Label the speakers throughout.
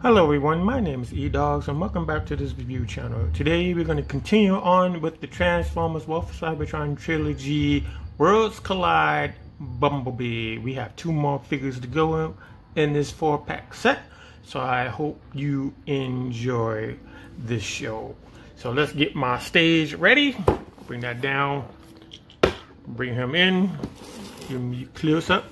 Speaker 1: Hello everyone, my name is Edoggz and welcome back to this review channel. Today we're going to continue on with the Transformers Wolf Cybertron Trilogy Worlds Collide Bumblebee. We have two more figures to go in this 4-pack set, so I hope you enjoy this show. So let's get my stage ready. Bring that down, bring him in, give me close up.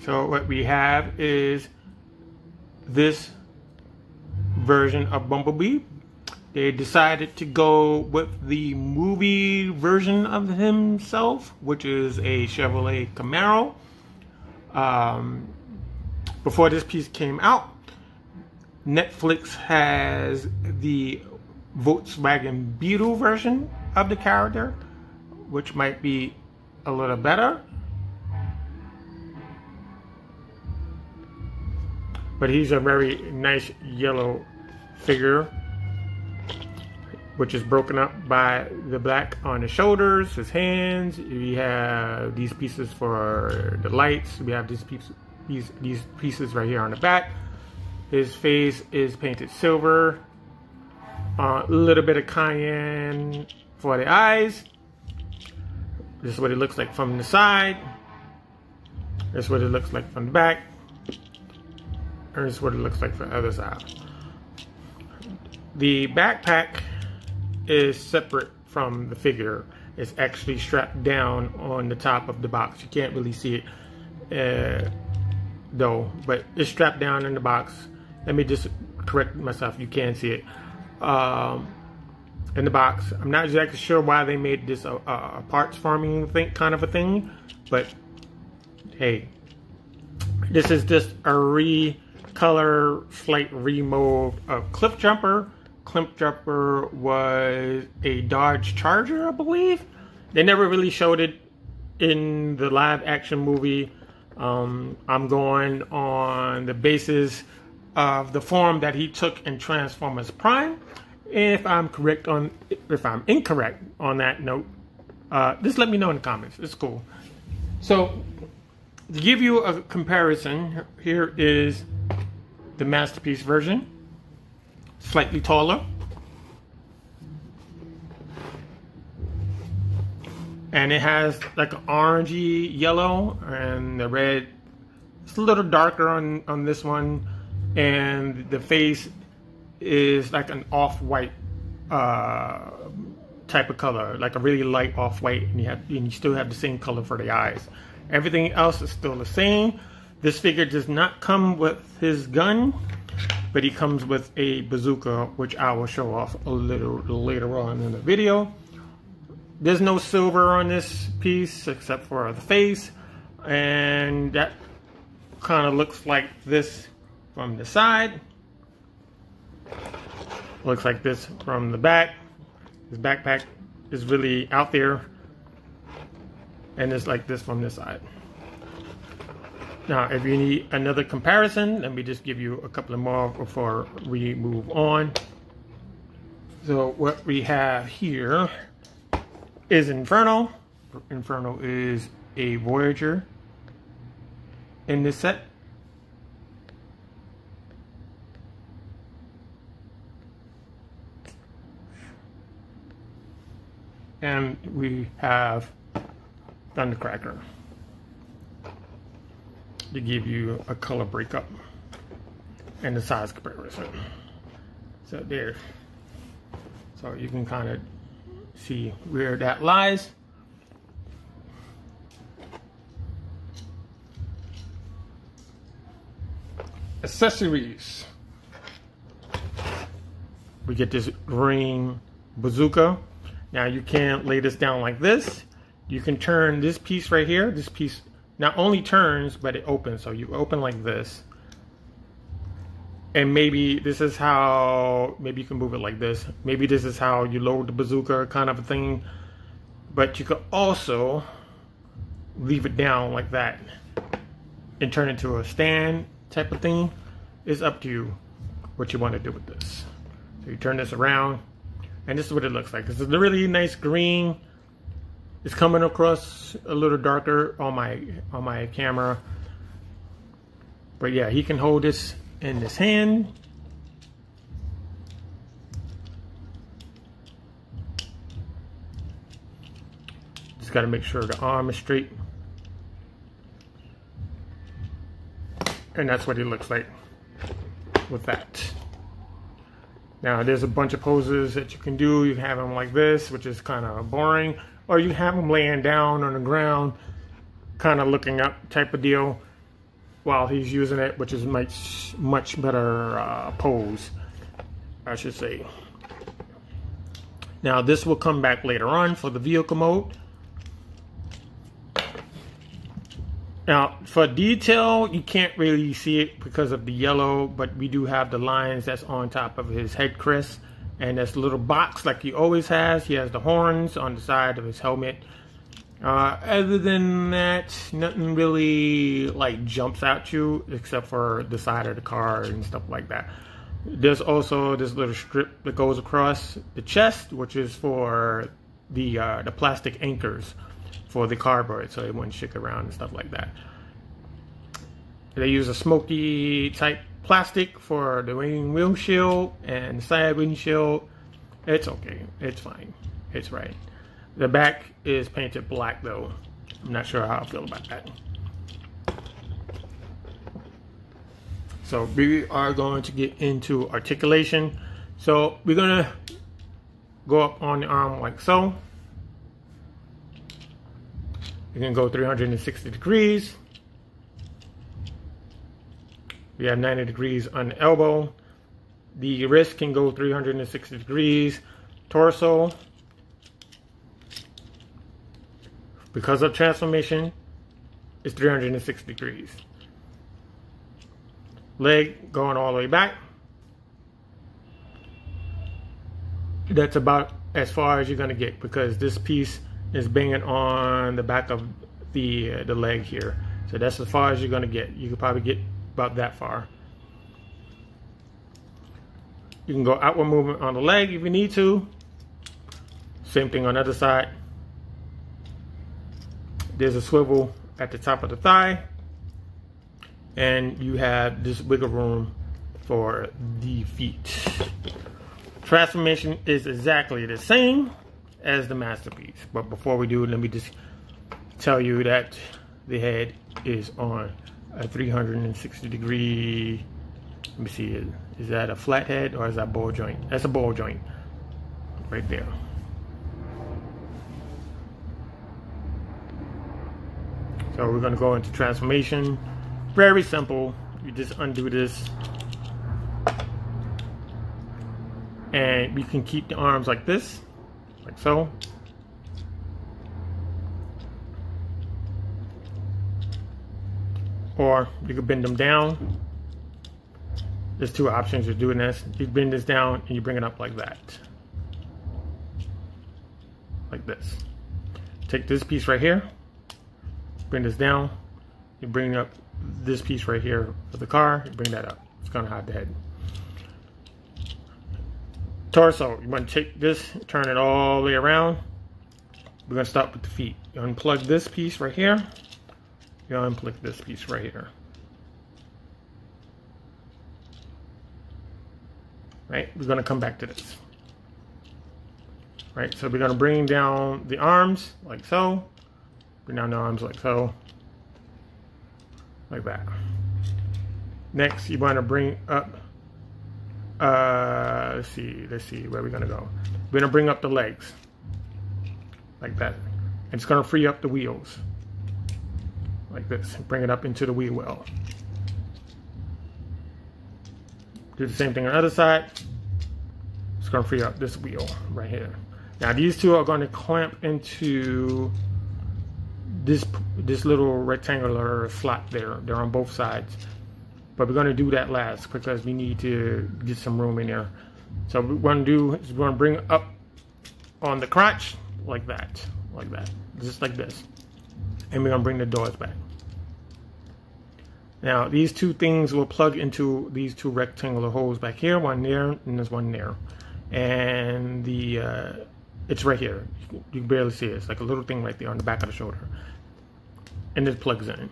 Speaker 1: So what we have is this version of Bumblebee. They decided to go with the movie version of himself, which is a Chevrolet Camaro. Before this piece came out, Netflix has the Volkswagen Beetle version of the character, which might be a little better. But he's a very nice yellow figure, which is broken up by the black on the shoulders, his hands. We have these pieces for the lights. We have these pieces right here on the back. His face is painted silver. A little bit of cayenne for the eyes. This is what it looks like from the side. This is what it looks like from the back. And this is what it looks like from the other side. The backpack is separate from the figure. It's actually strapped down on the top of the box. You can't really see it though, but it's strapped down in the box. Let me just correct myself. You can see it in the box. I'm not exactly sure why they made this a parts farming kind of a thing, but hey, this is just a slight remold of Cliff Jumper. Cliff Jumper was a Dodge Charger, I believe. They never really showed it in the live action movie. I'm going on the basis of the form that he took in Transformers Prime. If I'm incorrect on that note, just let me know in the comments. It's cool. So to give you a comparison, here is the Masterpiece version, slightly taller, and it has like an orangey yellow, and the red it's a little darker on this one, and the face is like an off-white type of color, like a really light off-white, and you still have the same color for the eyes. Everything else is still the same. This figure does not come with his gun, but he comes with a bazooka, which I will show off a little later on in the video. There's no silver on this piece except for the face, and that kind of looks like this from the side. Looks like this from the back. His backpack is really out there, and it's like this from this side. Now, if you need another comparison, let me just give you a couple of more before we move on. So what we have here is Inferno. Inferno is a Voyager in this set. And we have Thundercracker to give you a color breakup and the size comparison. So there. So you can kind of see where that lies. Accessories. We get this green bazooka. Now you can lay this down like this. You can turn this piece right here. This piece not only turns, but it opens. So you open like this. And maybe this is how, maybe you can move it like this. Maybe this is how you load the bazooka kind of a thing. But you could also leave it down like that and turn it into a stand type of thing. It's up to you what you want to do with this. So you turn this around, and this is what it looks like. It's a really nice green. It's coming across a little darker on my camera, But yeah, he can hold this in his hand. Just got to make sure the arm is straight. And that's what he looks like with that. Now there's a bunch of poses that you can do. You have him like this, which is kind of boring, or you have him laying down on the ground, kind of looking up type of deal while he's using it, which is much better pose, I should say. Now this will come back later on for the vehicle mode. Now for detail, you can't really see it because of the yellow, but we do have the lines that's on top of his head crest, and this little box like he always has. He has the horns on the side of his helmet. Other than that, nothing really like jumps out you except for the side of the car and stuff like that. There's also this little strip that goes across the chest, which is for the plastic anchors for the cardboard, so it wouldn't shake around and stuff like that. They use a smoky type plastic for the windshield and side windshield. It's okay, it's fine, it's right. The back is painted black though. I'm not sure how I feel about that. So we are going to get into articulation. So we're gonna go up on the arm like so. You can go 360 degrees. We have 90 degrees on the elbow. The wrist can go 360 degrees. Torso, because of transformation, is 360 degrees. Leg going all the way back. That's about as far as you're gonna get because this piece is banging on the back of the leg here. So that's as far as you're gonna get. You could probably get about that far. You can go outward movement on the leg if you need to. Same thing on the other side. There's a swivel at the top of the thigh, and you have this wiggle room for the feet. Transformation is exactly the same as the masterpiece, but before we do, let me just tell you that the head is on a 360 degree. Let me see, is that a flat head or is that a ball joint? That's a ball joint right there. So we're going to go into transformation. Very simple. You just undo this, and you can keep the arms like this, like so. Or you can bend them down. There's two options of doing this. You bend this down and you bring it up like that. Like this. Take this piece right here, bring this down, you bring up this piece right here for the car, you bring that up. It's gonna hide the head. Torso, you want to take this, turn it all the way around. We're gonna start with the feet. You unplug this piece right here. You unplug this piece right here. Right, we're gonna come back to this. Right, so we're gonna bring down the arms like so. Bring down the arms like so. Like that. Next, you want to bring up, let's see where we're gonna go. We're gonna bring up the legs. Like that. And it's gonna free up the wheels. Like this, bring it up into the wheel well. Do the same thing on the other side. It's gonna free up this wheel right here. Now these two are gonna clamp into this little rectangular slot there. They're on both sides. But we're gonna do that last because we need to get some room in there. So what we're gonna do is we're gonna bring up on the crotch like that, just like this. And we're gonna bring the doors back. Now these two things will plug into these two rectangular holes back here, one there and there's one there. And the it's right here. You can barely see it. It's like a little thing right there on the back of the shoulder. And it plugs in.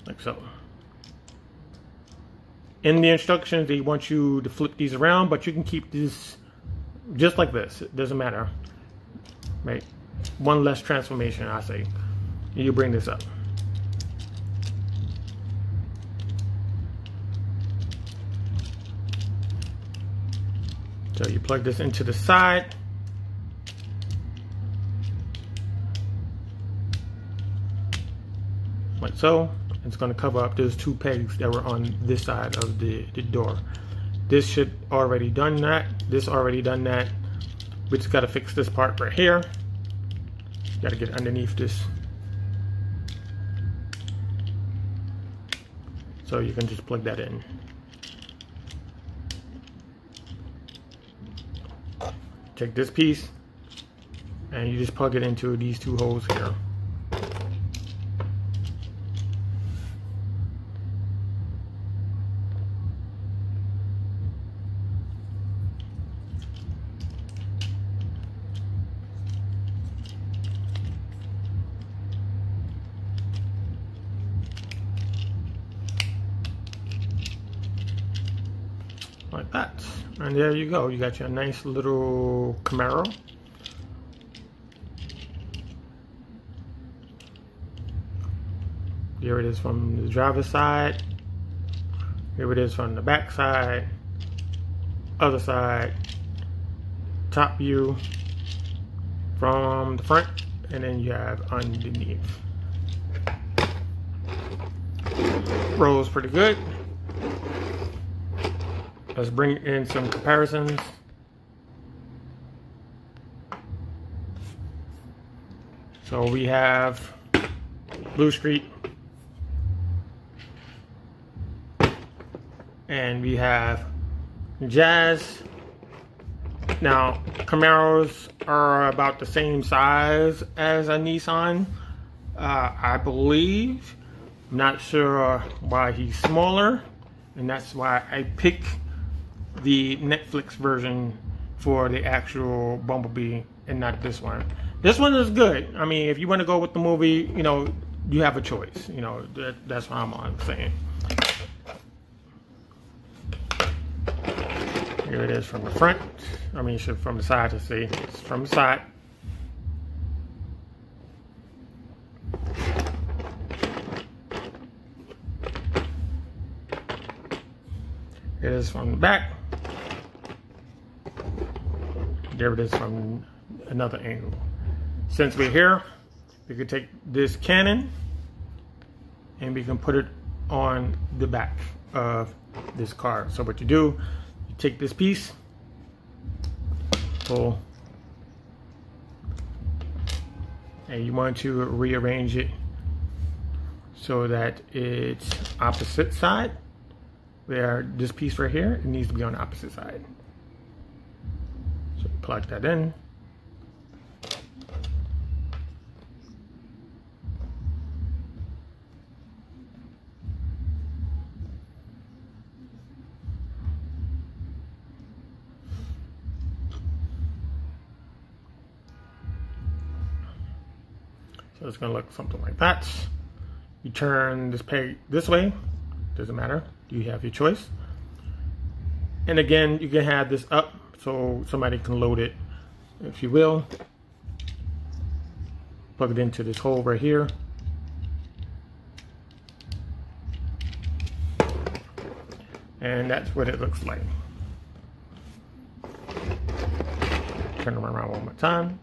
Speaker 1: Like so. In the instructions, they want you to flip these around, but you can keep this just like this. It doesn't matter, right? One less transformation, I say. You bring this up. So you plug this into the side. Like so. It's going to cover up those two pegs that were on this side of the door. This should already done that. This already done that. We just got to fix this part right here. Got to get underneath this. So you can just plug that in. Take this piece and you just plug it into these two holes here. Like that, and there you go. You got your nice little Camaro. Here it is from the driver's side. Here it is from the back side. Other side. Top view from the front, and then you have underneath. Rolls pretty good. Let's bring in some comparisons. So we have Blue Street and we have Jazz. Now Camaros are about the same size as a Nissan, I believe. I'm not sure why he's smaller, and that's why I pick the Netflix version for the actual Bumblebee and not this one. This one is good. I mean, if you want to go with the movie, you know, you have a choice. You know, that's what I'm saying. Here it is from the front. I mean, from the side to see. It's from the side. It is from the back. There it is from another angle. Since we're here, we could take this cannon and we can put it on the back of this car. So what you do, you take this piece, pull, and you want to rearrange it so that it's opposite side. Where this piece right here, it needs to be on the opposite side. So plug that in. So it's going to look something like that. You turn this peg this way, doesn't matter. You have your choice. And again, you can have this up so somebody can load it, if you will. Plug it into this hole right here. And that's what it looks like. Turn them around one more time.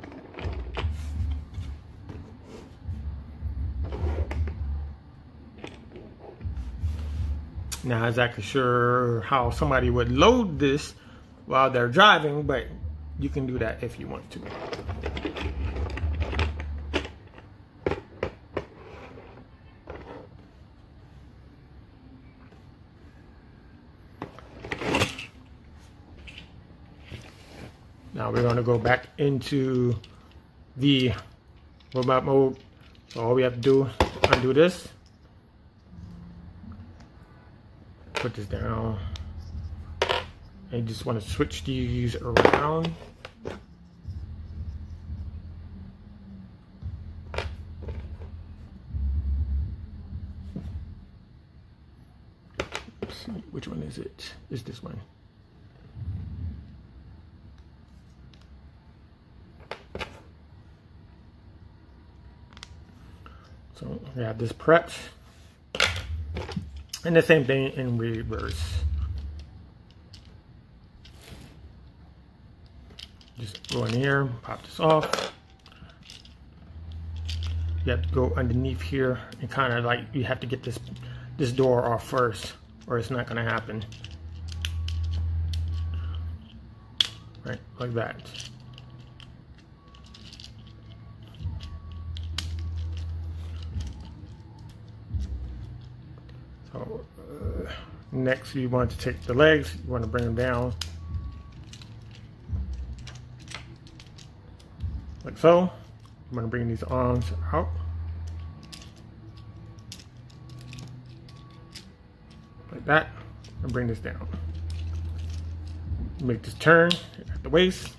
Speaker 1: Not exactly sure how somebody would load this while they're driving, but you can do that if you want to. Now we're going to go back into the robot mode. So all we have to do is undo this. Put this down, and you just want to switch these around. Oops. see, which one is it? It's this one. So we have this prepped, and the same thing in reverse. Just go in here, pop this off. You have to go underneath here and kind of like, you have to get this door off first, or it's not going to happen. Right, like that. So next, you want to take the legs, you want to bring them down like so. I'm going to bring these arms out like that and bring this down. Make this turn at the waist.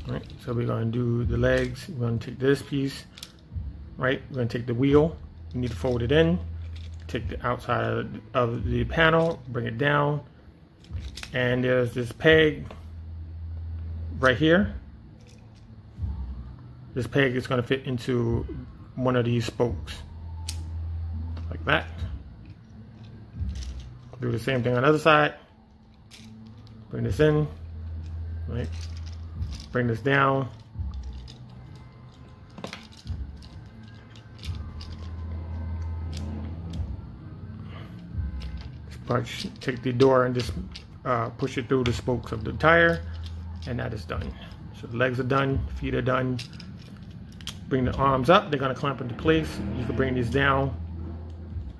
Speaker 1: All right, so we're going to do the legs. We're going to take this piece, right? We're going to take the wheel. You need to fold it in. Take the outside of the panel, bring it down, and there's this peg right here. This peg is going to fit into one of these spokes like that. Do the same thing on the other side. Bring this in, right? Bring this down. Take the door and just push it through the spokes of the tire, and that is done. So the legs are done, feet are done. Bring the arms up, they're gonna clamp into place. You can bring these down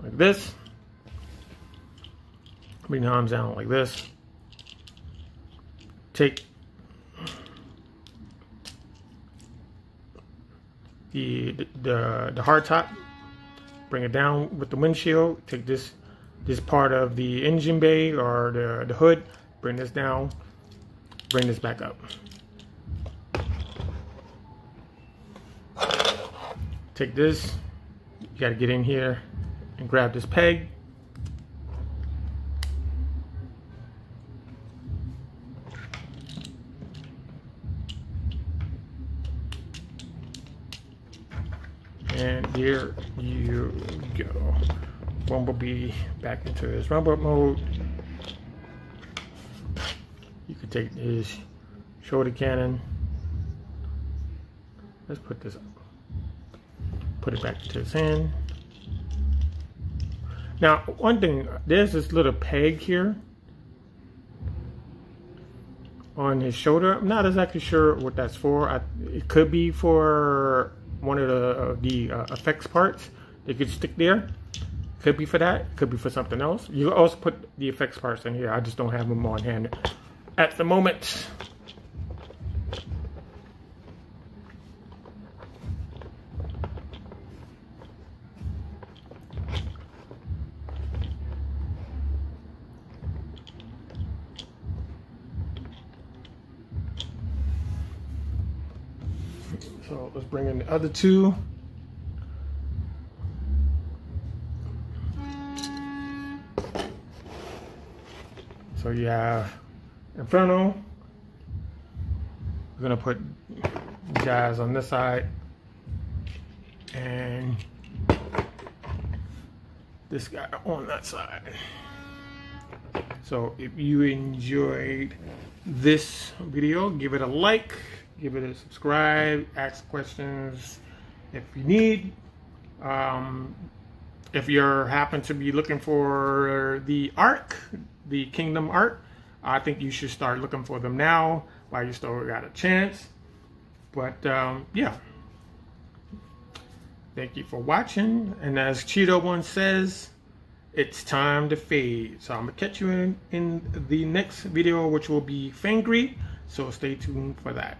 Speaker 1: like this. Bring the arms down like this. Take the hard top, bring it down with the windshield. Take this part of the engine bay or the hood, bring this down, bring this back up. Take this, you gotta get in here and grab this peg. And there you go. Bumblebee back into his robot mode. You can take his shoulder cannon. Let's put this up. Put it back into his hand. Now, one thing, there's this little peg here on his shoulder. I'm not exactly sure what that's for. It could be for one of the effects parts. They could stick there. Could be for that. Could be for something else. You can also put the effects parts in here. I just don't have them on hand at the moment. So let's bring in the other two. So you have Inferno. We're gonna put guys on this side and this guy on that side. So if you enjoyed this video, give it a like, give it a subscribe, ask questions if you need. If you're happen to be looking for the Ark, the Kingdom Art, I think you should start looking for them now while you still got a chance. But yeah, thank you for watching. And as Cheeto once says, it's time to fade. So I'm gonna catch you in the next video, which will be Fangry. So stay tuned for that.